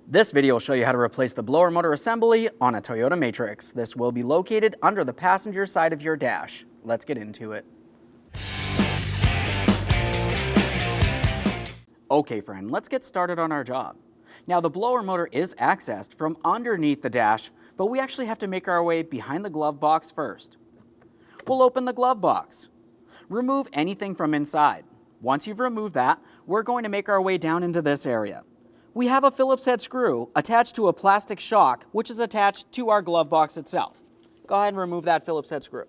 This video will show you how to replace the blower motor assembly on a Toyota Matrix. This will be located under the passenger side of your dash. Let's get into it. Okay friend, let's get started on our job. Now the blower motor is accessed from underneath the dash, but we actually have to make our way behind the glove box first. We'll open the glove box. Remove anything from inside. Once you've removed that, we're going to make our way down into this area. We have a Phillips head screw attached to a plastic shock, which is attached to our glove box itself. Go ahead and remove that Phillips head screw.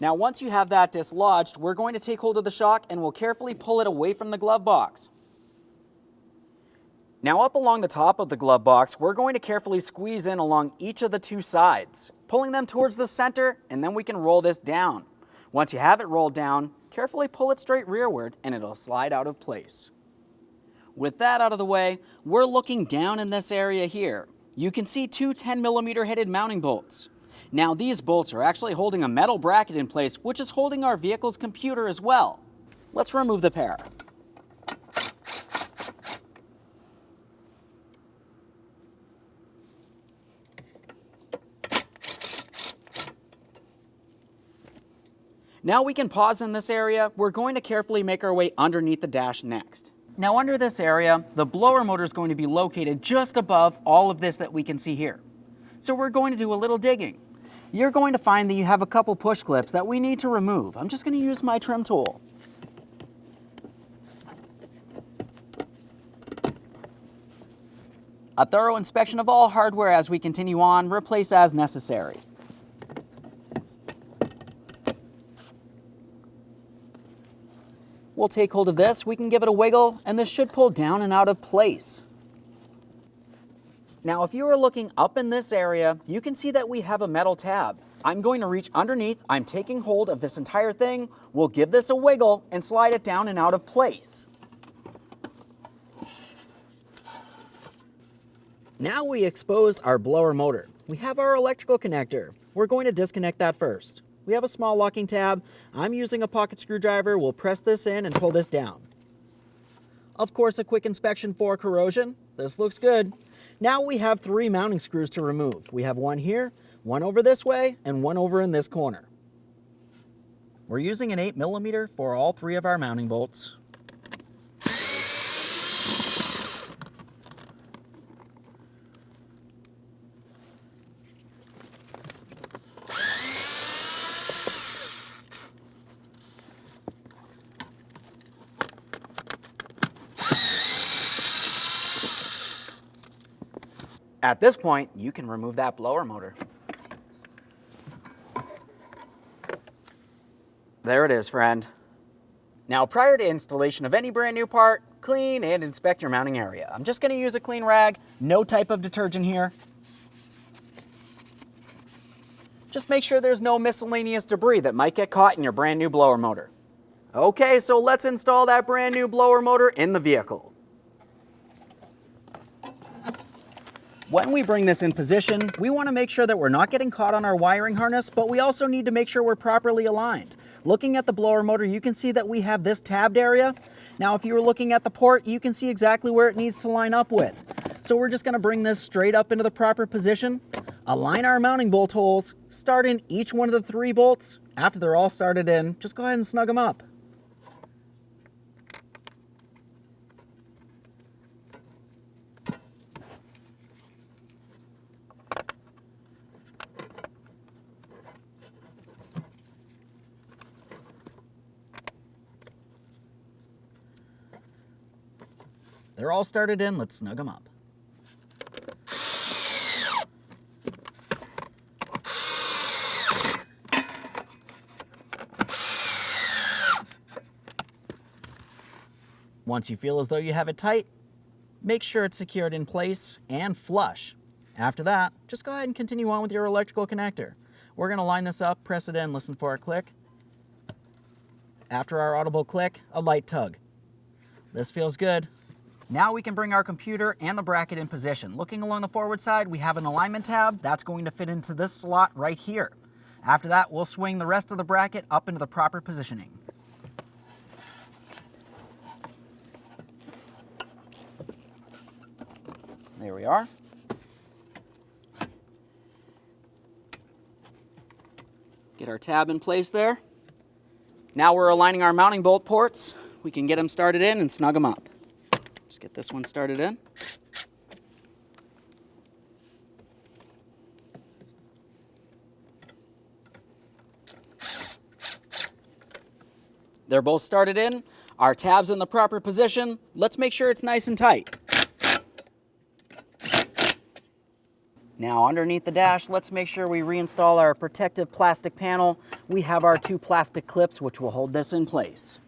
Now once you have that dislodged, we're going to take hold of the shock and we'll carefully pull it away from the glove box. Now up along the top of the glove box, we're going to carefully squeeze in along each of the two sides, pulling them towards the center, and then we can roll this down. Once you have it rolled down, carefully pull it straight rearward and it'll slide out of place. With that out of the way, we're looking down in this area here. You can see two 10mm headed mounting bolts. Now these bolts are actually holding a metal bracket in place, which is holding our vehicle's computer as well. Let's remove the pair. Now we can pause in this area. We're going to carefully make our way underneath the dash next. Now under this area, the blower motor is going to be located just above all of this that we can see here. So we're going to do a little digging. You're going to find that you have a couple push clips that we need to remove. I'm just going to use my trim tool. A thorough inspection of all hardware as we continue on, replace as necessary. We'll take hold of this, we can give it a wiggle, and this should pull down and out of place. Now if you are looking up in this area, you can see that we have a metal tab. I'm going to reach underneath, I'm taking hold of this entire thing, we'll give this a wiggle and slide it down and out of place. Now we exposed our blower motor. We have our electrical connector. We're going to disconnect that first. We have a small locking tab. I'm using a pocket screwdriver. We'll press this in and pull this down. Of course, a quick inspection for corrosion. This looks good. Now we have 3 mounting screws to remove. We have one here, one over this way, and one over in this corner. We're using an 8mm for all 3 of our mounting bolts. At this point, you can remove that blower motor. There it is, friend. Now, prior to installation of any brand new part, clean and inspect your mounting area. I'm just going to use a clean rag, no type of detergent here. Just make sure there's no miscellaneous debris that might get caught in your brand new blower motor. Okay, so let's install that brand new blower motor in the vehicle. When we bring this in position, we want to make sure that we're not getting caught on our wiring harness, but we also need to make sure we're properly aligned. Looking at the blower motor, you can see that we have this tabbed area. Now, if you were looking at the port, you can see exactly where it needs to line up with. So we're just going to bring this straight up into the proper position, align our mounting bolt holes, start in each one of the 3 bolts. After they're all started in, just go ahead and snug them up. They're all started in, let's snug them up. Once you feel as though you have it tight, make sure it's secured in place and flush. After that, just go ahead and continue on with your electrical connector. We're going to line this up, press it in, listen for a click. After our audible click, a light tug. This feels good. Now we can bring our computer and the bracket in position. Looking along the forward side, we have an alignment tab. That's going to fit into this slot right here. After that, we'll swing the rest of the bracket up into the proper positioning. There we are. Get our tab in place there. Now we're aligning our mounting bolt ports. We can get them started in and snug them up. Just get this one started in. They're both started in. Our tab's in the proper position. Let's make sure it's nice and tight. Now underneath the dash, let's make sure we reinstall our protective plastic panel. We have our 2 plastic clips which will hold this in place.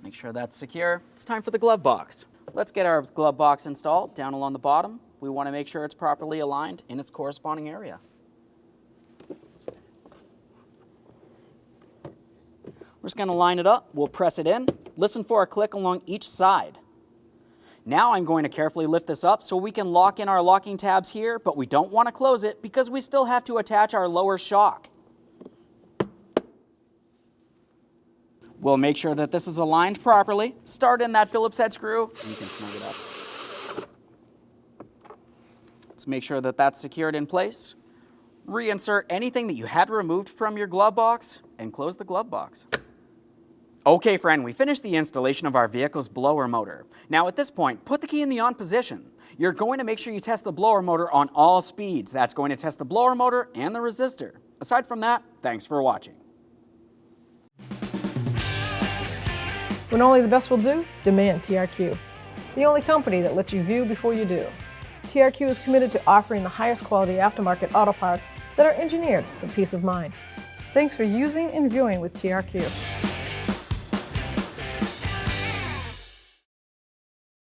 Make sure that's secure. It's time for the glove box. Let's get our glove box installed down along the bottom. We want to make sure it's properly aligned in its corresponding area. We're just going to line it up. We'll press it in. Listen for a click along each side. Now I'm going to carefully lift this up so we can lock in our locking tabs here, but we don't want to close it because we still have to attach our lower shock. We'll make sure that this is aligned properly. Start in that Phillips head screw, and you can snug it up. Let's make sure that that's secured in place. Reinsert anything that you had removed from your glove box, and close the glove box. Okay, friend, we finished the installation of our vehicle's blower motor. Now at this point, put the key in the on position. You're going to make sure you test the blower motor on all speeds. That's going to test the blower motor and the resistor. Aside from that, thanks for watching. When only the best will do, demand TRQ. The only company that lets you view before you do. TRQ is committed to offering the highest quality aftermarket auto parts that are engineered for peace of mind. Thanks for using and viewing with TRQ.